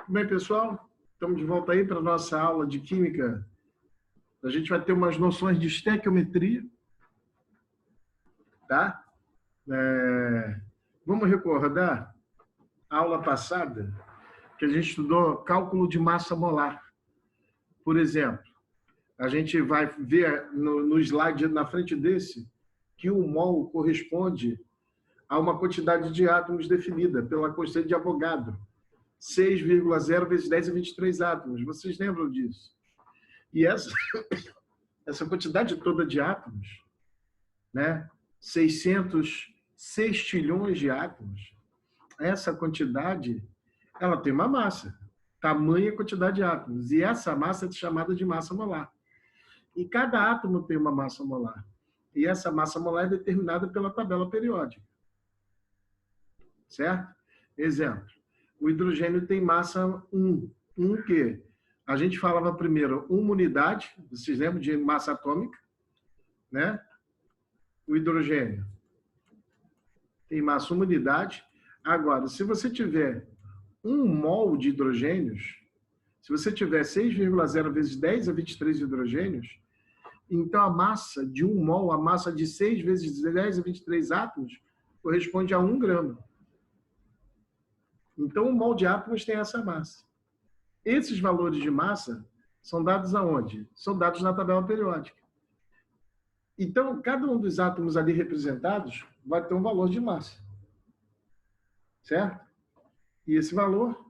Bem, pessoal, estamos de volta aí para a nossa aula de Química. A gente vai ter umas noções de estequiometria, tá? Vamos recordar a aula passada que a gente estudou cálculo de massa molar. Por exemplo, a gente vai ver no slide na frente desse que o mol corresponde a uma quantidade de átomos definida pela constante de Avogadro. 6,0 vezes 10 a 23 átomos. Vocês lembram disso? E essa quantidade toda de átomos, né? 600 sextilhões de átomos, essa quantidade, ela tem uma massa, tamanha quantidade de átomos, e essa massa é chamada de massa molar. E cada átomo tem uma massa molar. E essa massa molar é determinada pela tabela periódica. Certo? Exemplo, o hidrogênio tem massa 1. 1 que a gente falava primeiro uma unidade, vocês lembram de massa atômica, né? O hidrogênio tem massa uma unidade. Agora, se você tiver 1 mol de hidrogênios, se você tiver 6,0 vezes 10 a 23 hidrogênios, então a massa de 1 mol, a massa de 6 vezes 10 a 23 átomos, corresponde a 1 grama. Então, 1 mol de átomos tem essa massa. Esses valores de massa são dados aonde? São dados na tabela periódica. Então, cada um dos átomos ali representados vai ter um valor de massa. Certo? E esse valor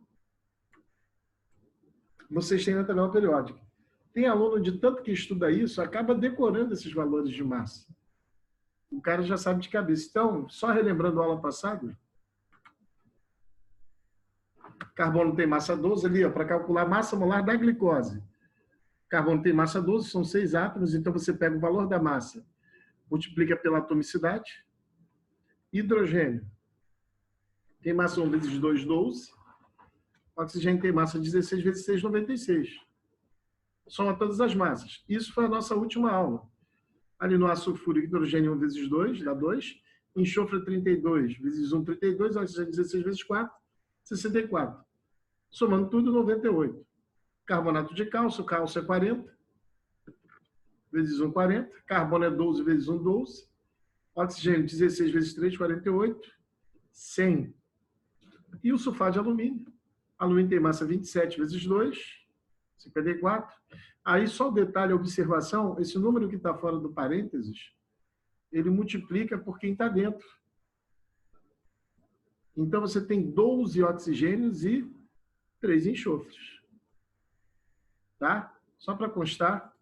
vocês têm na tabela periódica. Tem aluno de tanto que estuda isso, acaba decorando esses valores de massa. O cara já sabe de cabeça. Então, só relembrando a aula passada, carbono tem massa 12 ali, para calcular a massa molar da glicose. Carbono tem massa 12, são 6 átomos, então você pega o valor da massa, multiplica pela atomicidade. Hidrogênio tem massa 1 vezes 2, 12. Oxigênio tem massa 16 vezes 6, 96. Soma todas as massas. Isso foi a nossa última aula. Ali no ácido sulfúrico, hidrogênio 1 vezes 2, dá 2. Enxofre 32 vezes 1, 32. Oxigênio 16 vezes 4, 64. Somando tudo, 98. Carbonato de cálcio, cálcio é 40. Vezes 1, 40. Carbono é 12 vezes 1, 12. Oxigênio 16 vezes 3, 48. 100. E o sulfato de alumínio. Alumínio tem massa 27 vezes 2, 54. Aí só o detalhe, a observação, esse número que está fora do parênteses, ele multiplica por quem está dentro. Então você tem 12 oxigênios e 3 enxofres. Tá? Só para constar,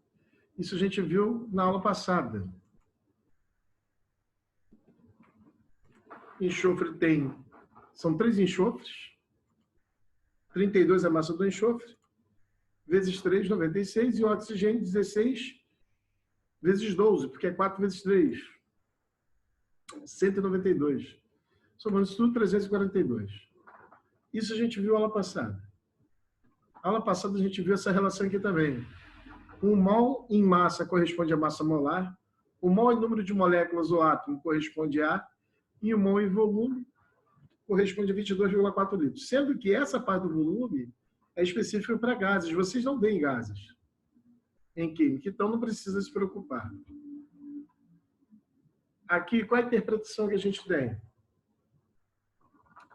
isso a gente viu na aula passada. Enxofre são 3 enxofres, 32 é a massa do enxofre, vezes 3, 96, e o oxigênio 16 vezes 12, porque é 4 vezes 3, 192. Somando isso tudo, 342. Isso a gente viu na aula passada. Na aula passada a gente viu essa relação aqui também. 1 mol em massa corresponde a massa molar, 1 mol em número de moléculas ou átomo corresponde a, e 1 mol em volume corresponde a 22,4 litros. Sendo que essa parte do volume é específica para gases. Vocês não veem gases em química, então não precisa se preocupar. Aqui, qual é a interpretação que a gente tem?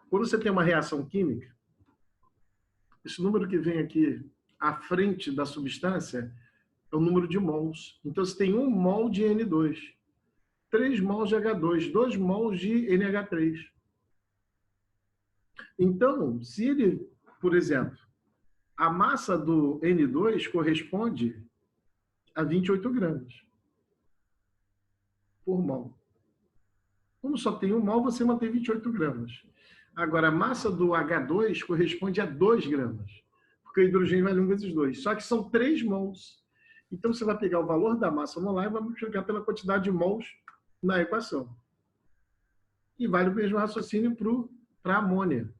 Quando você tem uma reação química, esse número que vem aqui à frente da substância é o número de mols. Então, você tem 1 mol de N2, 3 mols de H2, 2 mols de NH3. Então, se ele, por exemplo, a massa do N2 corresponde a 28 gramas por mol. Como só tem 1 mol, você mantém 28 gramas. Agora, a massa do H2 corresponde a 2 gramas, porque o hidrogênio vale 1 vezes 2. Só que são 3 mols. Então, você vai pegar o valor da massa molar e vai multiplicar pela quantidade de mols na equação. E vale o mesmo raciocínio para a amônia.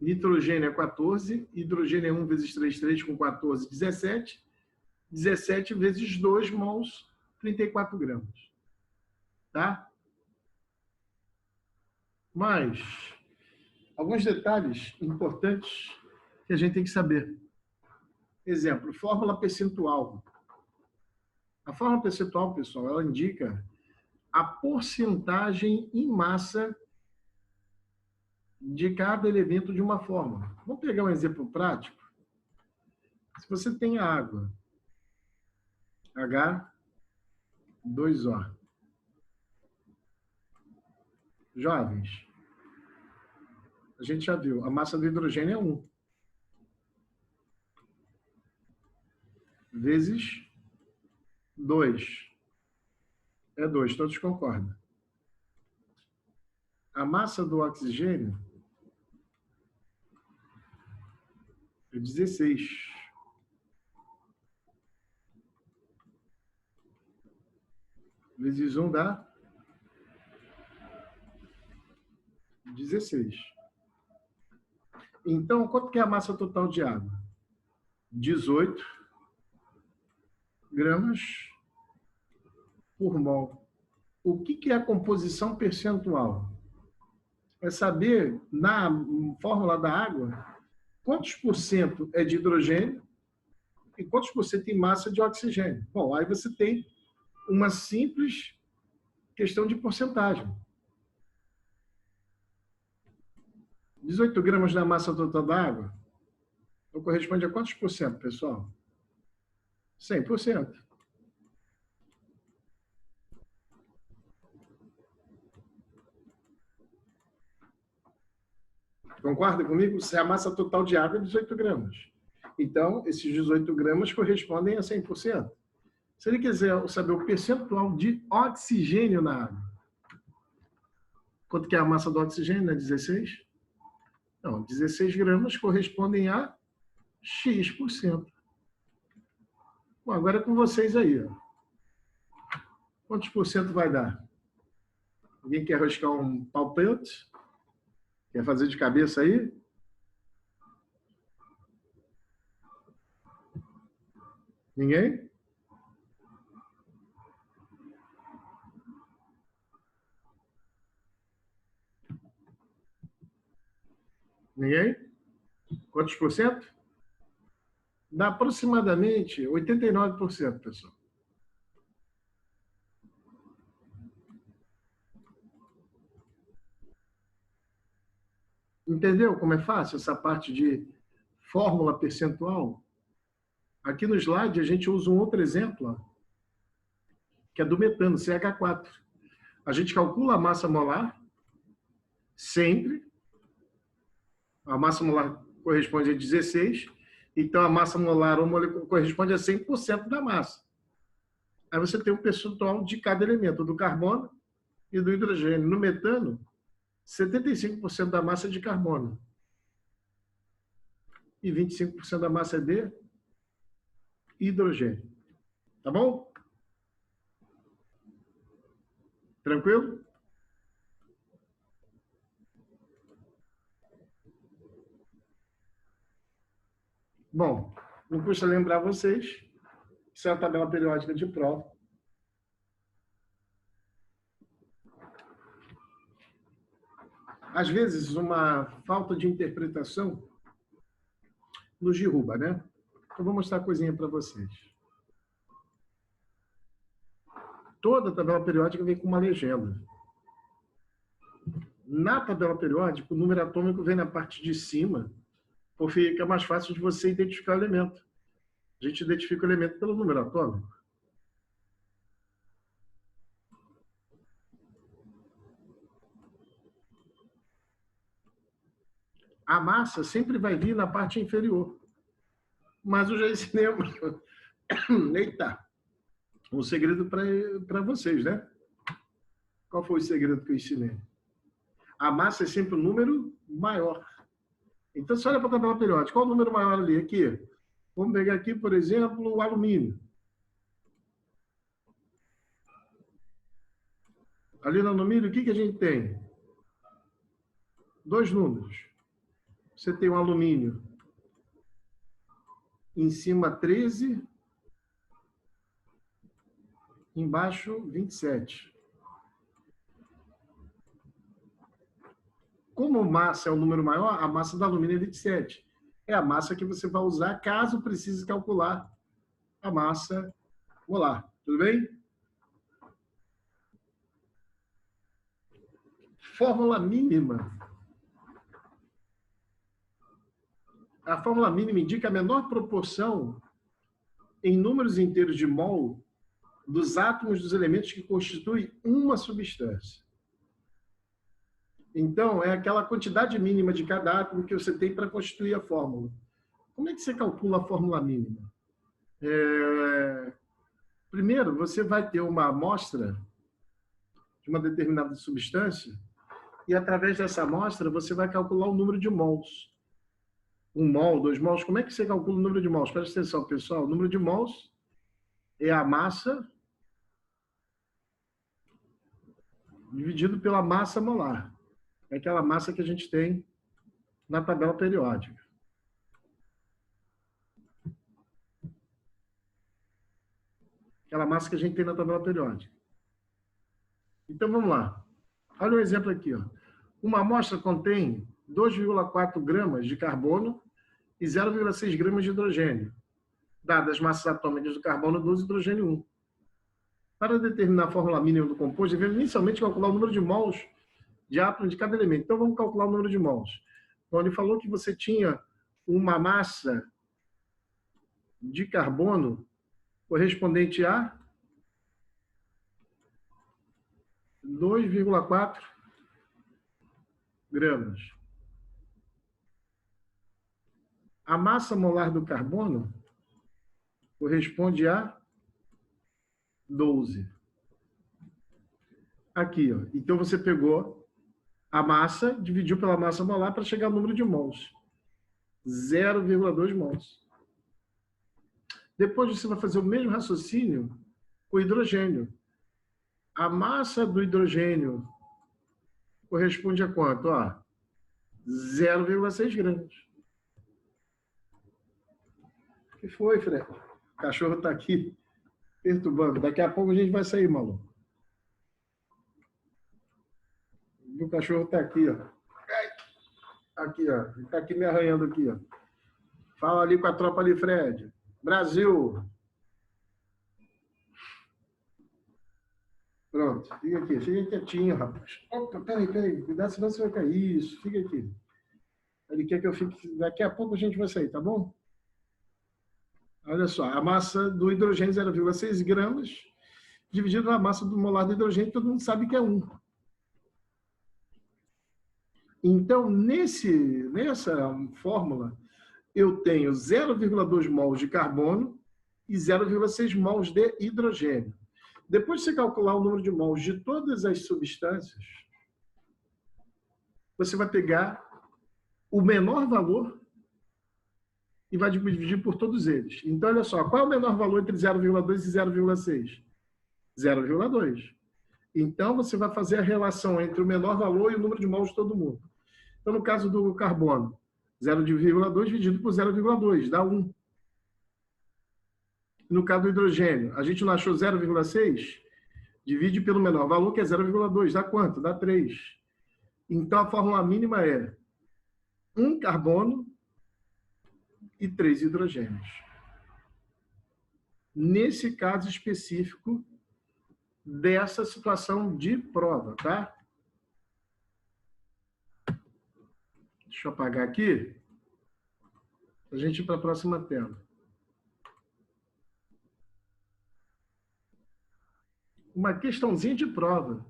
Nitrogênio é 14, hidrogênio é 1 vezes 3, 3 com 14, 17. 17 vezes 2 mols, 34 gramas. Tá? Mas, alguns detalhes importantes que a gente tem que saber. Exemplo, fórmula percentual. A fórmula percentual, pessoal, ela indica a porcentagem em massa de cada elemento de uma fórmula. Vamos pegar um exemplo prático. Se você tem a água, H2O. Jovens, a gente já viu, a massa do hidrogênio é 1. Vezes 2. É 2, todos concordam. A massa do oxigênio é 16. Vezes 1 dá 16. Então, quanto que é a massa total de água? 18 gramas por mol. O que é a composição percentual? É saber, na fórmula da água, quantos por cento é de hidrogênio e quantos por cento em massa de oxigênio. Bom, aí você tem uma simples questão de porcentagem. 18 gramas da massa total da água então corresponde a quantos por cento, pessoal? 100%. Concorda comigo? Se a massa total de água é 18 gramas. Então, esses 18 gramas correspondem a 100%. Se ele quiser saber o percentual de oxigênio na água, quanto que é a massa do oxigênio? Não é 16? Não, 16 gramas correspondem a X%. Bom, agora é com vocês aí. Quantos por cento vai dar? Alguém quer arriscar um palpite? Quer fazer de cabeça aí? Ninguém? Ninguém? Quantos por cento? Dá aproximadamente 89%, pessoal. Entendeu como é fácil essa parte de fórmula percentual? Aqui no slide a gente usa um outro exemplo, ó, que é do metano, CH4. A gente calcula a massa molar, sempre. A massa molar corresponde a 16, então a massa molar ou molecular corresponde a 100% da massa. Aí você tem um percentual de cada elemento, do carbono e do hidrogênio. No metano, 75% da massa é de carbono e 25% da massa é de hidrogênio. Tá bom? Tranquilo? Bom, não custa lembrar vocês que isso é a tabela periódica de prova. Às vezes, uma falta de interpretação nos derruba, né? Eu vou mostrar uma coisinha para vocês. Toda tabela periódica vem com uma legenda. Na tabela periódica, o número atômico vem na parte de cima, porque fica mais fácil de você identificar o elemento. A gente identifica o elemento pelo número atômico. A massa sempre vai vir na parte inferior. Mas eu já ensinei... Eita! Um segredo para vocês, né? Qual foi o segredo que eu ensinei? A massa é sempre um número maior. Então, você olha para a tabela periódica. Qual o número maior ali? Aqui. Vamos pegar aqui, por exemplo, o alumínio. Ali no alumínio, o que a gente tem? Dois números. Você tem o alumínio em cima 13, embaixo 27. Como massa é o número maior, a massa do alumínio é 27. é a massa que você vai usar caso precise calcular a massa molar. Tudo bem? Fórmula mínima. A fórmula mínima indica a menor proporção em números inteiros de mol dos átomos dos elementos que constituem uma substância. Então, é aquela quantidade mínima de cada átomo que você tem para constituir a fórmula. Como é que você calcula a fórmula mínima? Primeiro, você vai ter uma amostra de uma determinada substância e, através dessa amostra, você vai calcular o número de mols. 1 mol, 2 mols. Como é que você calcula o número de mols? Presta atenção, pessoal. O número de mols é a massa dividido pela massa molar. É aquela massa que a gente tem na tabela periódica. Aquela massa que a gente tem na tabela periódica. Então, vamos lá. Olha um exemplo aqui. Ó. Uma amostra contém 2,4 gramas de carbono e 0,6 gramas de hidrogênio, dadas as massas atômicas do carbono 2 e hidrogênio 1. Para determinar a fórmula mínima do composto, devemos inicialmente calcular o número de mols de átomo de cada elemento. Então, vamos calcular o número de mols. Então, ele falou que você tinha uma massa de carbono correspondente a 2,4 gramas. A massa molar do carbono corresponde a 12. Aqui, ó. Então você pegou a massa, dividiu pela massa molar para chegar ao número de mols. 0,2 mols. Depois você vai fazer o mesmo raciocínio com o hidrogênio. A massa do hidrogênio corresponde a quanto? 0,6 gramas. O que foi, Fred? O cachorro está aqui perturbando. Daqui a pouco a gente vai sair, maluco. O cachorro está aqui, ó. Aqui, ó. Ele está aqui me arranhando aqui, ó. Fala ali com a tropa ali, Fred. Brasil! Pronto, fica aqui. Fica quietinho, rapaz. Opa, peraí. Cuidado, senão você vai cair. Isso, fica aqui. Ele quer que eu fique... Daqui a pouco a gente vai sair, tá bom? Olha só, a massa do hidrogênio 0,6 gramas, dividido na massa do molar do hidrogênio, todo mundo sabe que é 1. Então, nessa fórmula, eu tenho 0,2 mols de carbono e 0,6 mols de hidrogênio. Depois de você calcular o número de mols de todas as substâncias, você vai pegar o menor valor e vai dividir por todos eles. Então, olha só, qual é o menor valor entre 0,2 e 0,6? 0,2. Então, você vai fazer a relação entre o menor valor e o número de mols de todo mundo. Então, no caso do carbono, 0,2 dividido por 0,2, dá 1. No caso do hidrogênio, a gente não achou 0,6? Divide pelo menor valor, que é 0,2. Dá quanto? Dá 3. Então, a fórmula mínima é 1 carbono e 3 hidrogênios. Nesse caso específico dessa situação de prova, tá? Deixa eu apagar aqui. A gente ir para a próxima tela. Uma questãozinha de prova.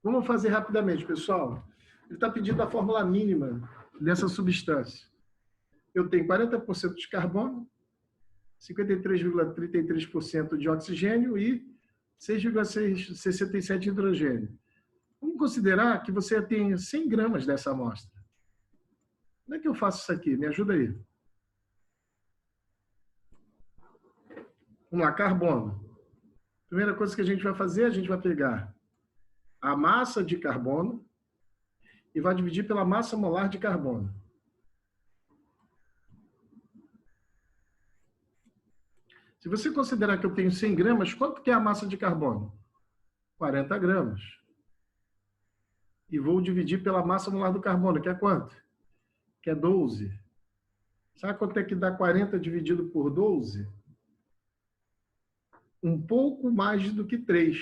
Vamos fazer rapidamente, pessoal. Ele está pedindo a fórmula mínima dessa substância. Eu tenho 40% de carbono, 53,33% de oxigênio e 6,67% de hidrogênio. Vamos considerar que você tem 100 gramas dessa amostra. Como é que eu faço isso aqui? Me ajuda aí. Vamos lá, carbono. Primeira coisa que a gente vai fazer, a gente vai pegar a massa de carbono e vai dividir pela massa molar de carbono. Se você considerar que eu tenho 100 gramas, quanto que é a massa de carbono? 40 gramas. E vou dividir pela massa molar do carbono, que é quanto? Que é 12. Sabe quanto é que dá 40 dividido por 12? Um pouco mais do que 3.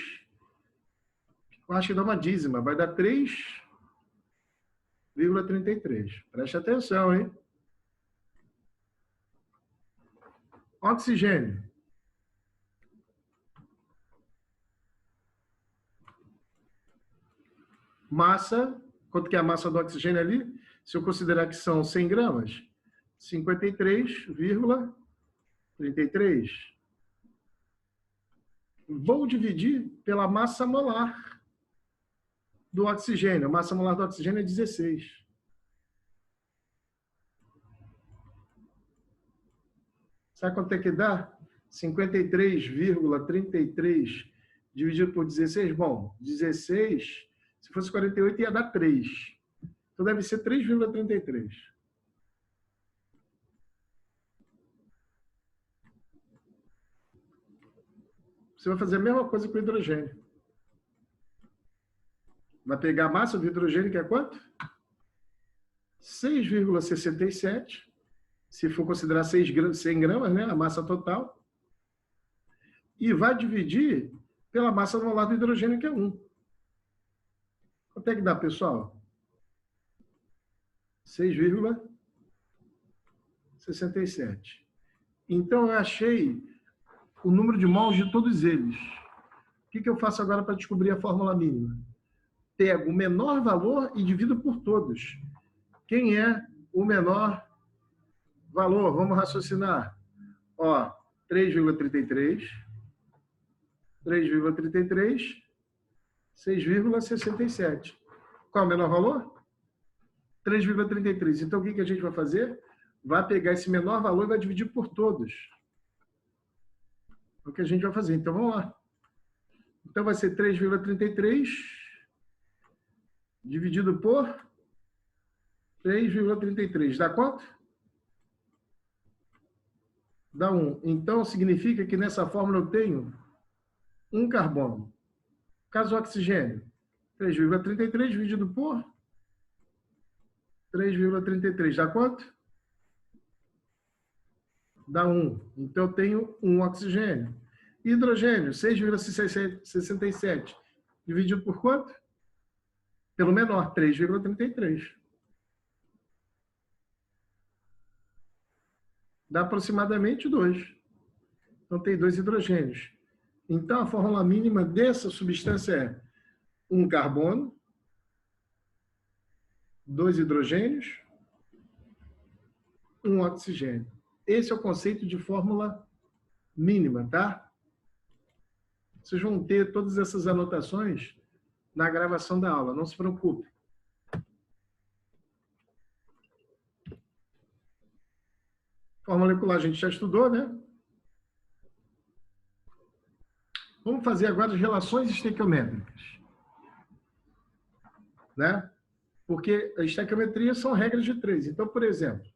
Eu acho que dá uma dízima. Vai dar 3,33. Preste atenção, hein? Oxigênio. Massa. Quanto que é a massa do oxigênio ali? Se eu considerar que são 100 gramas, 53,33. Vou dividir pela massa molar do oxigênio. A massa molar do oxigênio é 16. Sabe quanto é que dá? 53,33 dividido por 16? Bom, 16, se fosse 48, ia dar 3. Então deve ser 3,33. Você vai fazer a mesma coisa com o hidrogênio. Vai pegar a massa do hidrogênio, que é quanto? 6,67. Se for considerar 100 gramas, né, a massa total. E vai dividir pela massa molar do hidrogênio, que é 1. Quanto é que dá, pessoal? 6,67. Então, eu achei o número de mols de todos eles. O que eu faço agora para descobrir a fórmula mínima? Pego o menor valor e divido por todos. Quem é o menor valor? Vamos raciocinar. Ó, 3,33, 3,33, 6,67. Qual é o menor valor? 3,33. Então, o que a gente vai fazer? Vai pegar esse menor valor e vai dividir por todos. É o que a gente vai fazer. Então, vamos lá. Então, vai ser 3,33 dividido por 3,33. Dá quanto? Dá 1. Então, significa que nessa fórmula eu tenho um carbono. Caso oxigênio, 3,33 dividido por 3,33. Dá quanto? Dá 1. Então, eu tenho um oxigênio. Hidrogênio, 6,67. Dividido por quanto? Pelo menor, 3,33. Dá aproximadamente 2. Então, tem 2 hidrogênios. Então, a fórmula mínima dessa substância é um carbono, 2 hidrogênios, um oxigênio. Esse é o conceito de fórmula mínima, tá? Vocês vão ter todas essas anotações na gravação da aula, não se preocupe. Fórmula molecular a gente já estudou, né? Vamos fazer agora as relações estequiométricas, né? Porque a estequiometria são regras de 3. Então, por exemplo,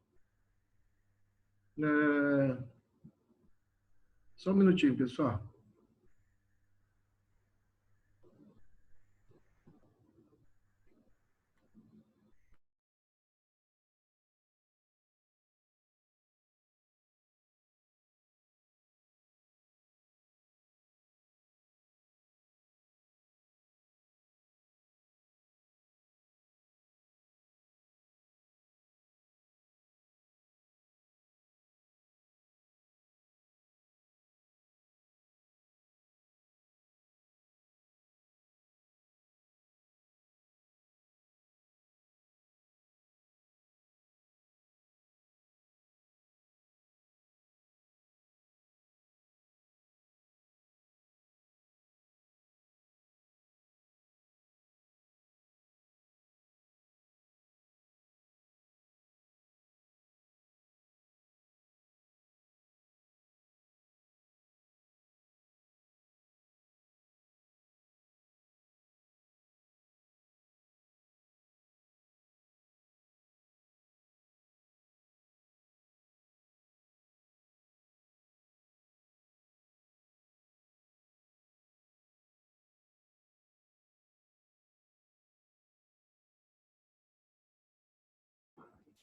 só um minutinho, pessoal.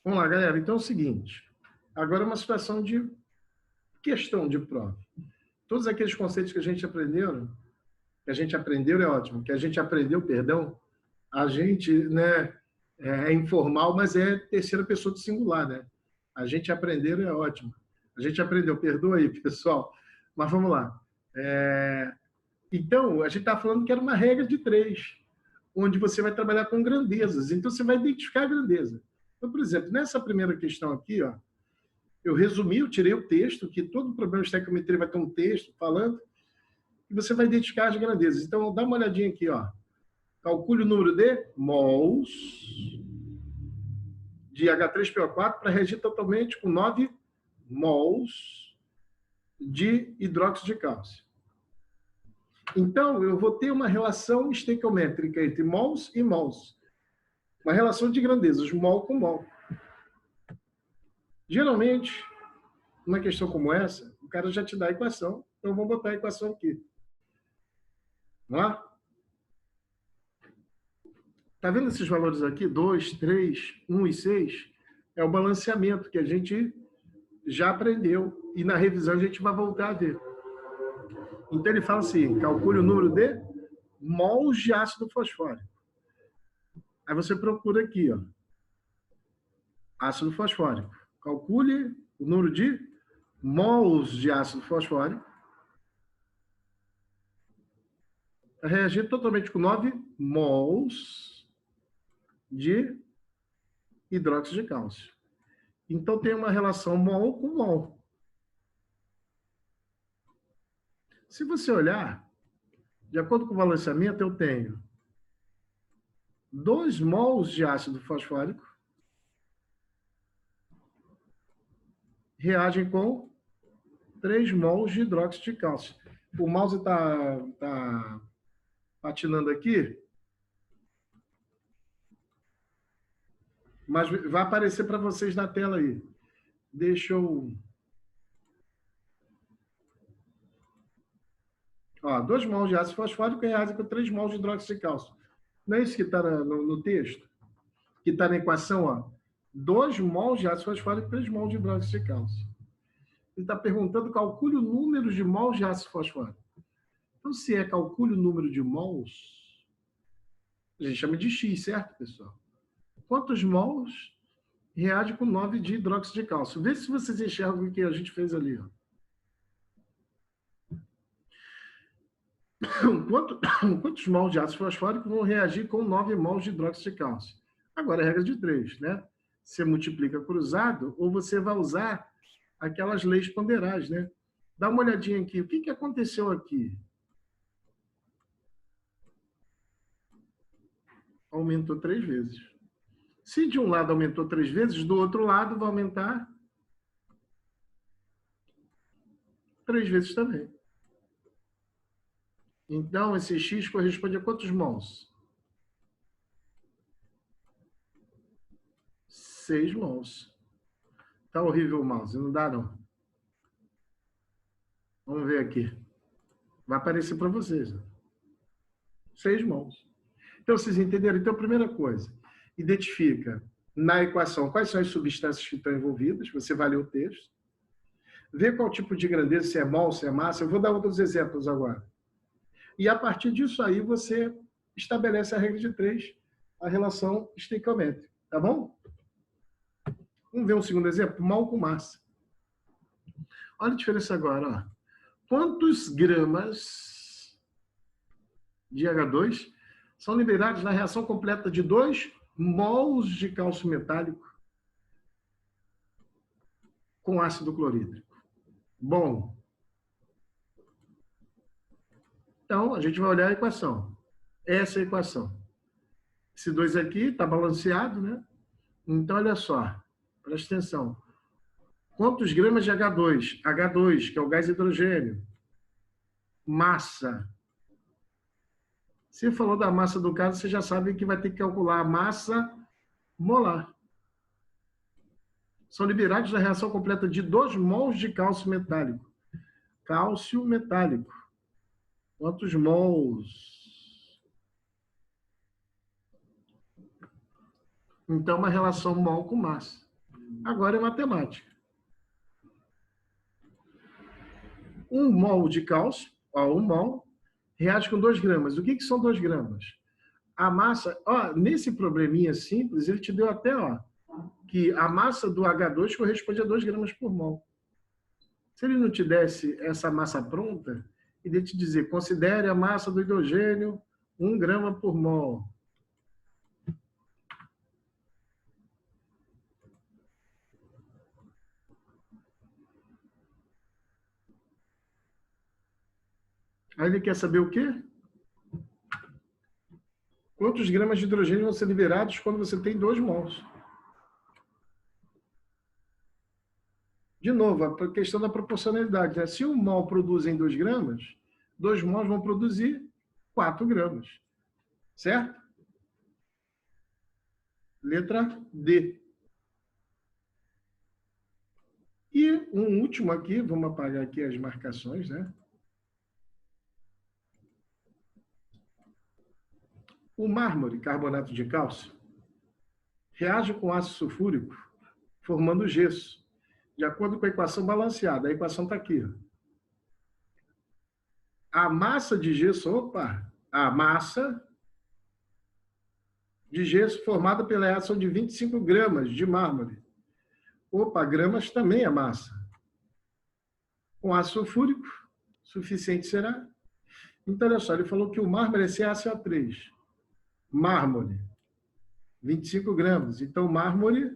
Vamos lá, galera. Então é o seguinte. Agora, uma situação de questão de prova. Todos aqueles conceitos que a gente aprendeu é ótimo, que a gente aprendeu, perdão, a gente, né, é informal, mas é terceira pessoa do singular, né? A gente aprender é ótimo. A gente aprendeu, perdoa aí, pessoal. Mas vamos lá. Então, a gente está falando que era uma regra de 3, onde você vai trabalhar com grandezas. Então, você vai identificar a grandeza. Então, por exemplo, nessa primeira questão aqui, ó, eu resumi, eu tirei o texto, que todo problema de estequiometria vai ter um texto falando, e você vai identificar as grandezas. Então, dá uma olhadinha aqui, ó. Calcule o número de mols de H3PO4 para reagir totalmente com 9 mols de hidróxido de cálcio. Então, eu vou ter uma relação estequiométrica entre mols e mols. Uma relação de grandezas, mol com mol. Geralmente, numa questão como essa, o cara já te dá a equação, então vamos botar a equação aqui. Vamos lá? Está vendo esses valores aqui? 2, 3, 1 e 6? É o balanceamento que a gente já aprendeu e na revisão a gente vai voltar a ver. Então ele fala assim, calcule o número de mols de ácido fosfórico. Aí você procura aqui, ó, ácido fosfórico. Calcule o número de mols de ácido fosfórico. Vai reagir totalmente com 9 mols de hidróxido de cálcio. Então tem uma relação mol com mol. Se você olhar, de acordo com o balanceamento, eu tenho 2 mols de ácido fosfórico reagem com 3 mols de hidróxido de cálcio. O mouse está patinando aqui, mas vai aparecer para vocês na tela aí. Deixa eu... Ó, 2 mols de ácido fosfórico reagem com 3 mols de hidróxido de cálcio. Não é isso que está no texto? Que está na equação, ó. 2 mols de ácido fosfórico e 3 mols de hidróxido de cálcio. Ele está perguntando, calcule o número de mols de ácido fosfórico. Então, se é calcule o número de mols, a gente chama de X, certo, pessoal? Quantos mols reage com 9 de hidróxido de cálcio? Vê se vocês enxergam o que a gente fez ali, ó. Quantos mols de ácido fosfórico vão reagir com 9 mols de hidróxido de cálcio? Agora, a regra de 3, né? Você multiplica cruzado ou você vai usar aquelas leis ponderais, né? Dá uma olhadinha aqui. O que aconteceu aqui? Aumentou 3 vezes. Se de um lado aumentou 3 vezes, do outro lado vai aumentar 3 vezes também. Então, esse X corresponde a quantos mols? 6 mols. Tá horrível o mouse, não dá não. Vamos ver aqui. Vai aparecer para vocês. 6 mols. Então, vocês entenderam? Então, primeira coisa, identifica na equação quais são as substâncias que estão envolvidas, você vai ler o texto, vê qual tipo de grandeza, se é mol, se é massa. Eu vou dar outros exemplos agora. E a partir disso aí você estabelece a regra de 3, a relação estequiométrica, tá bom? Vamos ver um segundo exemplo, mol com massa. Olha a diferença agora, ó. Quantos gramas de H2 são liberados na reação completa de 2 mols de cálcio metálico com ácido clorídrico? Bom, então a gente vai olhar a equação. Essa é a equação. Esse 2 aqui está balanceado, né? Então, olha só, presta atenção. Quantos gramas de H2? H2, que é o gás hidrogênio. Massa. Se falou da massa do caso, você já sabe que vai ter que calcular a massa molar. São liberados na reação completa de 2 mols de cálcio metálico. Cálcio metálico. Quantos mols? Então, uma relação mol com massa. Agora é matemática. 1 mol de cálcio, ó, 1 mol, reage com 2 gramas. O que são 2 gramas? A massa, ó, nesse probleminha simples, ele te deu até, ó, que a massa do H2 corresponde a 2 gramas por mol. Se ele não te desse essa massa pronta, ele ia te dizer, considere a massa do hidrogênio 1 grama por mol. Aí ele quer saber o quê? Quantos gramas de hidrogênio vão ser liberados quando você tem 2 mols? De novo, a questão da proporcionalidade, né? Se 1 mol produz em 2 gramas, 2 mols vão produzir 4 gramas. Certo? Letra D. E um último aqui, vamos apagar aqui as marcações, né? O mármore, carbonato de cálcio, reage com ácido sulfúrico, formando gesso, de acordo com a equação balanceada. A equação está aqui. A massa de gesso, a massa de gesso formada pela reação de 25 gramas de mármore. Gramas também é massa. Com ácido sulfúrico, suficiente será? Então, olha só, ele falou que o mármore é CaCO3. Mármore, 25 gramas. Então, mármore,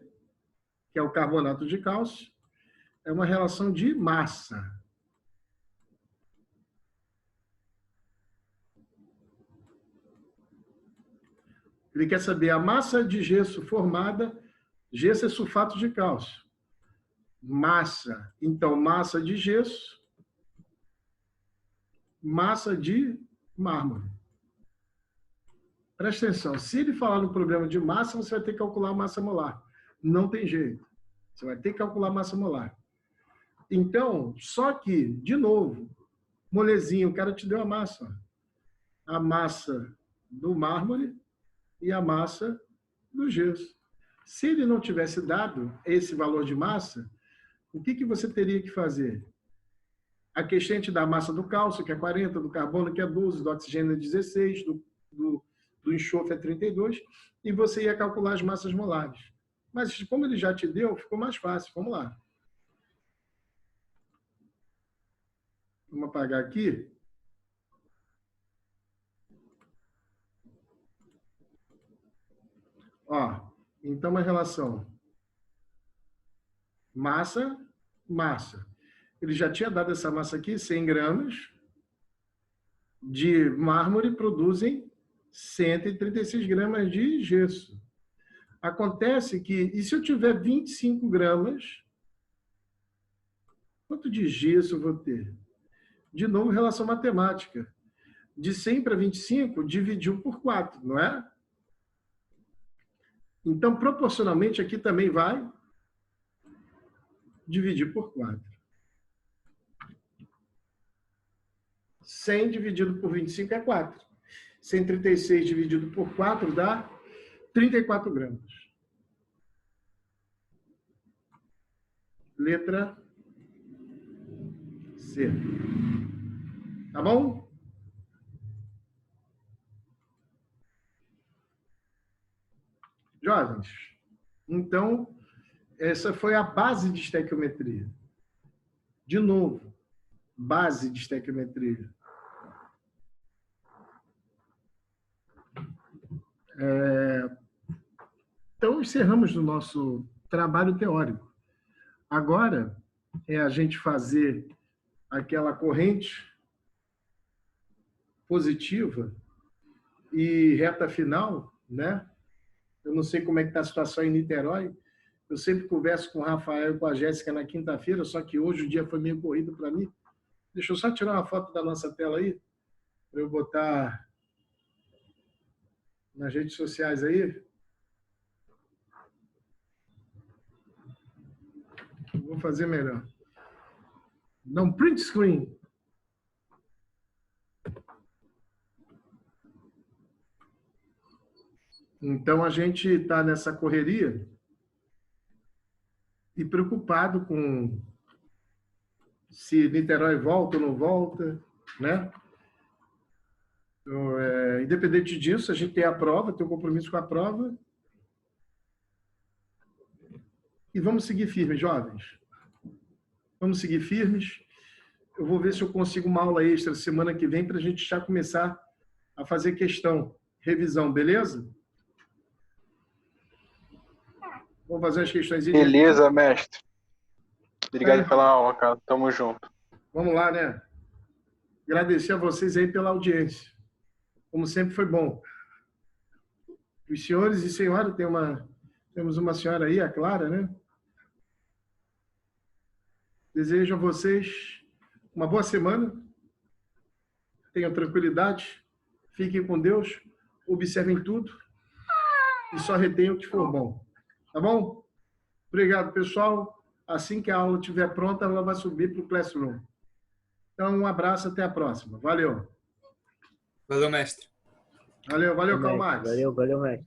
que é o carbonato de cálcio, é uma relação de massa. Ele quer saber a massa de gesso formada. Gesso é sulfato de cálcio. Massa. Então, massa de gesso, massa de mármore. Presta atenção. Se ele falar no problema de massa, você vai ter que calcular a massa molar. Não tem jeito. Você vai ter que calcular a massa molar. Então, só que, de novo, molezinho, o cara te deu a massa. A massa do mármore e a massa do gesso. Se ele não tivesse dado esse valor de massa, o que você teria que fazer? A questão da massa do cálcio, que é 40, do carbono, que é 12, do oxigênio é 16, do enxofre é 32, e você ia calcular as massas molares. Mas como ele já te deu, ficou mais fácil. Vamos lá. Vamos apagar aqui. Ó, então, uma relação massa, massa. Ele já tinha dado essa massa aqui, 100 gramas de mármore produzem 136 gramas de gesso. Acontece que, e se eu tiver 25 gramas, quanto de gesso eu vou ter? De novo, relação matemática. De 100 para 25, dividiu por 4, não é? Então, proporcionalmente, aqui também vai dividir por 4. 100 dividido por 25 é 4. 136 dividido por 4 dá 34 gramas. Letra C. Tá bom? Jovens, então, essa foi a base de estequiometria. De novo, base de estequiometria. Então, encerramos o nosso trabalho teórico. Agora é a gente fazer aquela corrente positiva e reta final, né? Eu não sei como é que está a situação em Niterói. Eu sempre converso com o Rafael e com a Jéssica na quinta-feira, só que hoje o dia foi meio corrido para mim. Deixa eu só tirar uma foto da nossa tela aí, para eu botar nas redes sociais aí. Vou fazer melhor. Dá um print screen. Então, a gente está nessa correria e preocupado com se Niterói volta ou não volta, né? Independente disso, a gente tem a prova, tem um compromisso com a prova. E vamos seguir firmes, jovens. Vamos seguir firmes. Eu vou ver se eu consigo uma aula extra semana que vem para a gente já começar a fazer questão, revisão, beleza? Vamos fazer as questões. Beleza, mestre. Obrigado pela aula, cara. Tamo junto. Vamos lá, né? Agradecer a vocês aí pela audiência. Como sempre, foi bom. Os senhores e senhora, temos uma senhora aí, a Clara, né? Desejo a vocês uma boa semana. Tenham tranquilidade. Fiquem com Deus. Observem tudo. E só retenham o que for bom. Tá bom? Obrigado, pessoal. Assim que a aula estiver pronta, ela vai subir para o Classroom. Então, um abraço. Até a próxima. Valeu. Valeu, mestre. Valeu, Karl Marx. Valeu, mestre.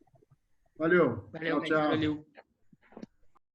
Valeu. Valeu, Tchau, tchau. valeu.